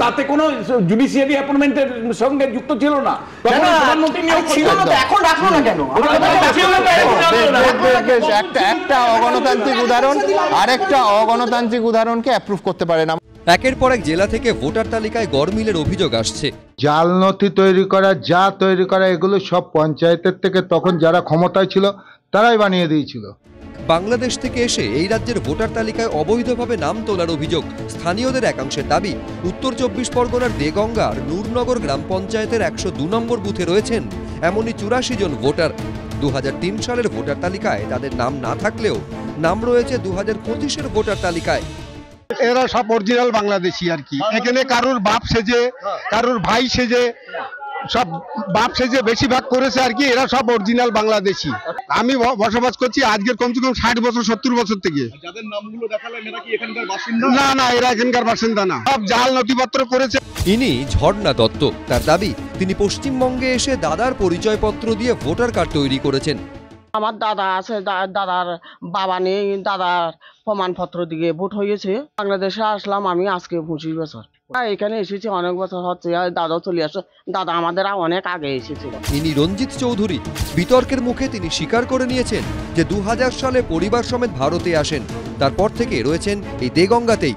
তাতে কোনো জুডিশিয়ারি অ্যাপয়েন্টমেন্টের সঙ্গে যুক্ত ছিল না, প্রধানমন্ত্রী নিয়োগ ছিল না, এখন রাখলো না কেন? একটা অগণতান্ত্রিক উদাহরণ, আরেকটা অগণতান্ত্রিক উদাহরণকে অ্যাপ্রুভ করতে পারে না। একের পর এক জেলা থেকে ভোটার তালিকায় গড়মিলের অভিযোগ আসছে। জাল নথি তৈরি করা, যা তৈরি করা, এগুলো সব পঞ্চায়েতের থেকে তখন যারা ক্ষমতায় ছিল তারাই বানিয়ে দিয়েছিল। বাংলাদেশ থেকে এসে এই রাজ্যের ভোটার তালিকায় অবৈধভাবে নাম তোলার অভিযোগ স্থানীয়দের একাংশের দাবি। উত্তর 24 পরগনার দেগঙ্গার নূরনগর গ্রাম পঞ্চায়েতের 102 নম্বর বুথে রয়েছেন এমনই 84 জন ভোটার। 2003 সালের ভোটার তালিকায় তাদের নাম না থাকলেও নাম রয়েছে 2025-এর ভোটার তালিকায়। এরা সব অরিজিনাল বাংলাদেশি আর কি। এখানে কারুর বাপ সেজে, কারুর ভাই সেজে, সব বাপ সেজে বেশিরভাগ করেছে আর কি। এরা সব অরিজিনাল বাংলাদেশি। আমি বসবাস করছি আজকের কমসে কম 60 বছর 70 বছর থেকে। যাদের নামগুলো দেখালেন এরা কি এখানকার বাসিন্দা? না না, এরা এখানকার বাসিন্দা না, সব জাল নথিপত্র করেছে। ইনি ঝর্ণা দত্ত। তার দাবি তিনি পশ্চিমবঙ্গে এসে দাদার পরিচয়পত্র দিয়ে ভোটার কার্ড তৈরি করেছেন। আমার দাদা আছে, দাদার বাবা নেই, দাদার প্রমাণপত্র দিয়ে ভোট হয়েছে। বাংলাদেশে আসলাম আমি আজকে 25 বছর। এখানে এসেছি অনেক বছর হচ্ছে, দাদাও চলে আসে, দাদা আমাদের অনেক আগে এসেছিল। ইনি রঞ্জিত চৌধুরী। বিতর্কের মুখে তিনি স্বীকার করে নিয়েছেন যে 2000 সালে পরিবার সমেত ভারতে আসেন, তারপর থেকে রয়েছেন এই দেগঙ্গাতেই।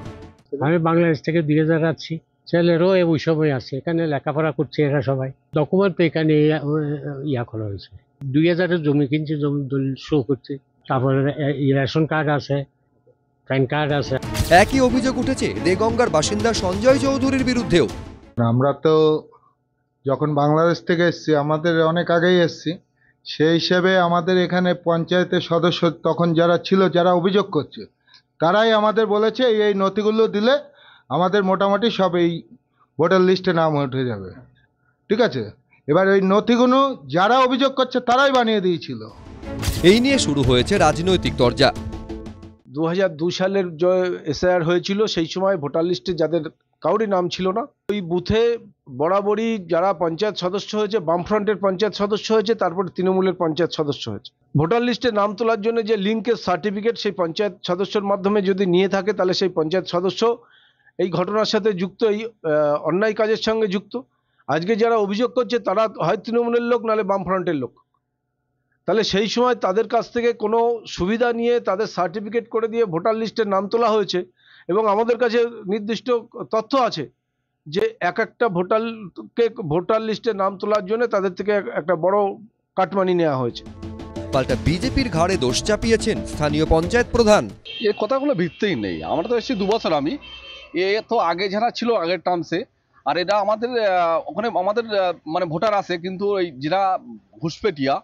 আমি বাংলাদেশ থেকে 2000 আছি, ছেলেরও ওই সময় আছে, এখানে লেখাপড়া করছে এরা সবাই। ডকুমেন্ট তো এখানে ইয়া করা হয়েছে। 2000-এর জমি কিনছে, জমি দলিল শো করছে, তারপরে রেশন কার্ড আছে, প্যান কার্ড আছে। একই অভিযোগ উঠেছে দেগঙ্গার বাসিন্দা সঞ্জয় চৌধুরীর বিরুদ্ধেও। আমরা তো যখন বাংলাদেশ থেকে এসেছি, আমাদের অনেক আগেই এসেছি, সেই হিসেবে আমাদের এখানে পঞ্চায়েতের সদস্য তখন যারা ছিল, যারা অভিযোগ করছে, তারাই আমাদের বলেছে এই নথিগুলো দিলে আমাদের মোটামুটি সব এই ভোটার লিস্টে নাম উঠে যাবে। ঠিক আছে, এবার ওই নথিগুলো যারা অভিযোগ করছে তারাই বানিয়ে দিয়েছিল। এই নিয়ে শুরু হয়েছে রাজনৈতিক তরজা। 2002 সালের যে এসআইআর হয়েছিল, সেই সময় ভোটার লিস্টে যাদের কাউরই নাম ছিল না, ওই বুথে বরাবরই যারা পঞ্চায়েত সদস্য হয়েছে, বামফ্রন্টের পঞ্চায়েত সদস্য হয়েছে, তারপর তৃণমূলের পঞ্চায়েত সদস্য হয়েছে। ভোটার লিস্টে নাম তোলার জন্য যে লিঙ্কের সার্টিফিকেট সেই পঞ্চায়েত সদস্যের মাধ্যমে যদি নিয়ে থাকে, তাহলে সেই পঞ্চায়েত সদস্য এই ঘটনার সাথে যুক্ত, এই অন্যায় কাজের সঙ্গে যুক্ত। আজকে যারা অভিযোগ করছে তারা হয় তৃণমূলের লোক, নাহলে বামফ্রন্টের লোক। তাহলে সেই সময় তাদের কাছ থেকে কোনো সুবিধা নিয়ে তাদের সার্টিফিকেট করে দিয়ে ভোটার লিস্টের নাম তোলা হয়েছে। এবং আমাদের কাছে নির্দিষ্ট তথ্য আছে যে এক একটা ভোটার লিস্টে নাম তোলার জন্য তাদের থেকে একটা বড় কাটমানি নেওয়া হয়েছে। পাল্টা বিজেপির ঘাড়ে দোষ চাপিয়েছেন স্থানীয় পঞ্চায়েত প্রধান। এই কথাগুলো ভিত্তিই নেই। আমরা তো এসেছি 2 বছর। আমি তো আগে যারা ছিল আগের টার্মসে, আর এটা আমাদের ওখানে আমাদের মানে ভোটার আছে, কিন্তু ওই যারা ঘুষপেটিয়া,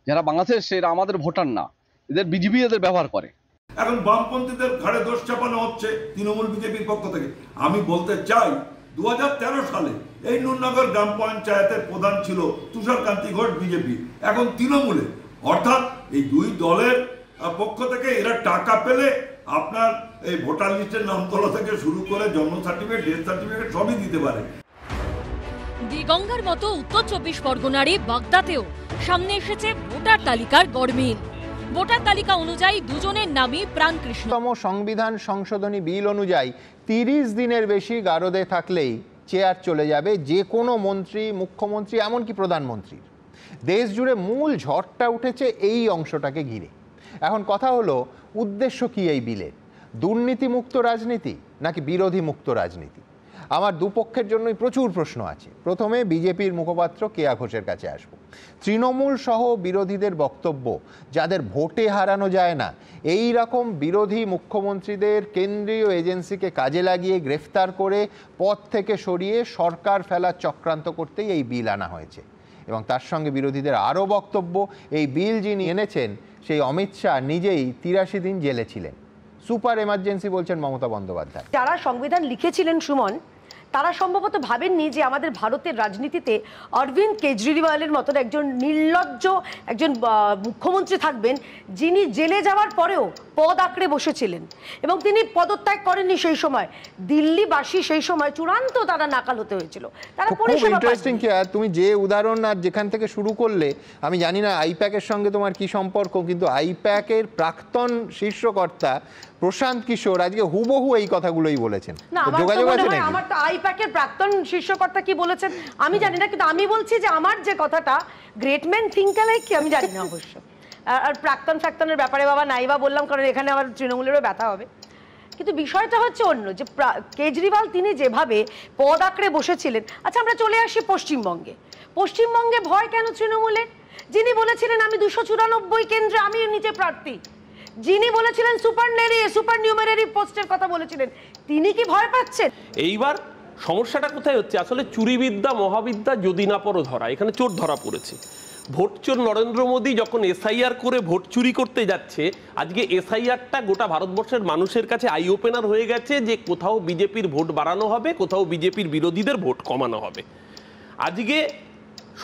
যারা বাংলাদেশ, এরা আমাদের ভোটার না, এদের বিজেপি এদের ব্যবহার করে। এখন বামপন্থীদের ঘাড়ে দোষ চাপানো হচ্ছে তৃণমূল বিজেপির পক্ষ থেকে। আমি বলতে চাই 2013 সালে এই নূরনগর গ্রাম পঞ্চায়েতের প্রধান ছিল তুষারকান্তি ঘোষ, বিজেপি, এখন তৃণমূলে। অর্থাৎ এই দুই দলের পক্ষ থেকে এরা টাকা পেলে আপনার এই ভোটার লিস্টের নাম তোলা থেকে শুরু করে জন্ম সার্টিফিকেট, ডেথ সার্টিফিকেট সবই দিতে পারে। দেগঙ্গার মতো উত্তর 24 পরগনারই বাগদাতেও সামনে এসেছে ভোটার তালিকার গড়মিল। ভোটার তালিকা অনুযায়ী দুজনের নামই প্রাণকৃষ্ণ। সংবিধান সংশোধনী বিল অনুযায়ী 30 দিনের বেশি গারদে থাকলেই চেয়ার চলে যাবে যে কোনো মন্ত্রী, মুখ্যমন্ত্রী, এমনকি প্রধানমন্ত্রী। দেশ জুড়ে মূল ঝড়টা উঠেছে এই অংশটাকে ঘিরে। এখন কথা হলো, উদ্দেশ্য কি এই বিলের? দুর্নীতিমুক্ত রাজনীতি নাকি বিরোধী মুক্ত রাজনীতি? আমার দুপক্ষের জন্যই প্রচুর প্রশ্ন আছে। প্রথমে বিজেপির মুখপাত্র কেয়া ঘোষের কাছে আসব। তৃণমূল সহ বিরোধীদের বক্তব্য, যাদের ভোটে হারানো যায় না, এই রকম বিরোধী মুখ্যমন্ত্রীদের কেন্দ্রীয় এজেন্সিকে কাজে লাগিয়ে গ্রেফতার করে পদ থেকে সরিয়ে সরকার ফেলার চক্রান্ত করতেই এই বিল আনা হয়েছে। এবং তার সঙ্গে বিরোধীদের আরও বক্তব্য, এই বিল যিনি এনেছেন সেই অমিত শাহ নিজেই 83 দিন জেলে ছিলেন। সুপার এমার্জেন্সি বলছেন মমতা বন্দ্যোপাধ্যায়। যারা সংবিধান লিখেছিলেন সুমন, তারা সম্ভবত ভাবেননি যে আমাদের ভারতের রাজনীতিতে অরবিন্দ কেজরিওয়ালের মতন একজন নির্লজ্জ একজন মুখ্যমন্ত্রী থাকবেন, যিনি জেলে যাওয়ার পরেও পদ আঁকড়ে বসেছিলেন এবং তিনি পদত্যাগ করেননি। সেই সময় দিল্লিবাসী সেই সময় চূড়ান্ত তারা নাকাল হতে হয়েছিল। তারা পরিষেবা ইন্টারেস্টিং কি, তুমি যে উদাহরণ আর যেখান থেকে শুরু করলে, আমি জানি না আইপ্যাকের সঙ্গে তোমার কি সম্পর্ক, কিন্তু আইপ্যাকের প্রাক্তন শীর্ষকর্তা প্রশান্ত কিশোর আজকে হুবহু এই কথাগুলোই বলেছেন। না, তো আমার তো যোগাযোগ মনে আছে হয় নাকি? আমার তো আইপ্যাকের প্রাক্তন শীর্ষকর্তা কি বলেছেন আমি জানি না, কিন্তু আমি বলছি যে আমার যে কথাটা গ্রেট ম্যান থিঙ্ক অ্যালাইক কি আমি জানি না অবশ্য। আর প্রাক্তনের ব্যাপারে বাবা নাইবা বললাম, কারণ এখানে আবার তৃণমূলেরও ব্যথা হবে। কিন্তু বিষয়টা হচ্ছে অন্য, যে কেজরিওয়াল তিনি যেভাবে পদ আঁকড়ে বসেছিলেন। আচ্ছা, আমরা চলে আসি পশ্চিমবঙ্গে। পশ্চিমবঙ্গে ভয় কেন তৃণমূলের? যিনি বলেছিলেন আমি 294 কেন্দ্রে আমি নিজে প্রার্থী, যিনি বলেছিলেন সুপার নিউমেরারি পোস্টের কথা বলেছিলেন, তিনি কি ভয় পাচ্ছেন? এইবার সমস্যাটা কোথায় হচ্ছে? আসলে চুরিবিদ্যা মহাবিদ্যা যদি না পড়ো ধরা, এখানে চোর ধরা পড়েছে। ভোট চোর নরেন্দ্র মোদী যখন এসআইআর করে ভোট চুরি করতে যাচ্ছে, আজকে এসআইআরটা গোটা ভারতবর্ষের মানুষের কাছে আই ওপেনার হয়ে গেছে যে কোথাও বিজেপির ভোট বাড়ানো হবে, কোথাও বিজেপির বিরোধীদের ভোট কমানো হবে। আজকে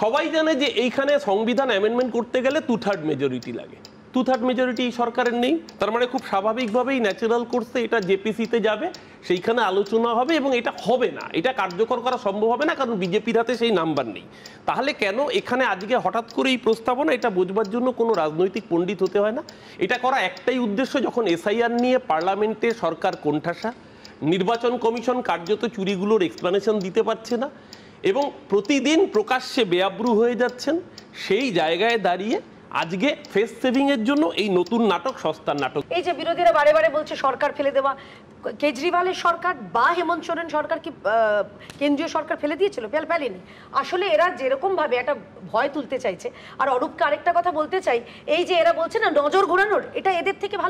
সবাই জানে যে এইখানে সংবিধান অ্যামেন্ডমেন্ট করতে গেলে 2/3 মেজরিটি লাগে। 2/3 মেজরিটি এই সরকারের নেই, তার মানে খুব স্বাভাবিকভাবেই ন্যাচারাল কোর্সে এটা জেপিসিতে যাবে, সেইখানে আলোচনা হবে এবং এটা হবে না, এটা কার্যকর করা সম্ভব হবে না, কারণ বিজেপির হাতে সেই নাম্বার নেই। তাহলে কেন এখানে আজকে হঠাৎ করে এই প্রস্তাবনা? এটা বোঝবার জন্য কোনো রাজনৈতিক পণ্ডিত হতে হয় না। এটা করা একটাই উদ্দেশ্য, যখন এসআইআর নিয়ে পার্লামেন্টে সরকার কোণঠাসা, নির্বাচন কমিশন কার্যত চুরিগুলোর এক্সপ্লানেশন দিতে পারছে না এবং প্রতিদিন প্রকাশ্যে বেআব্রু হয়ে যাচ্ছেন, সেই জায়গায় দাঁড়িয়ে আজকে ফেস সেভিং এর জন্য এই নতুন নাটক, সস্তার নাটক। এই যে বিরোধীরা বারে বারে বলছে সরকার ফেলে দেওয়া, কেজরিওয়ালের সরকার বা হেমন্ত সোরেন সরকার কি কেন্দ্রীয় সরকার ফেলে দিয়েছিল? ফেলেনি। আসলে এরা যেরকম ভাবে একটা ভয় তুলতে চাইছে। আর অরূপকে আরেকটা কথা বলতে চাই, এই যে এরা বলছে না নজর ঘোরানোর, এটা এদের থেকে ভালো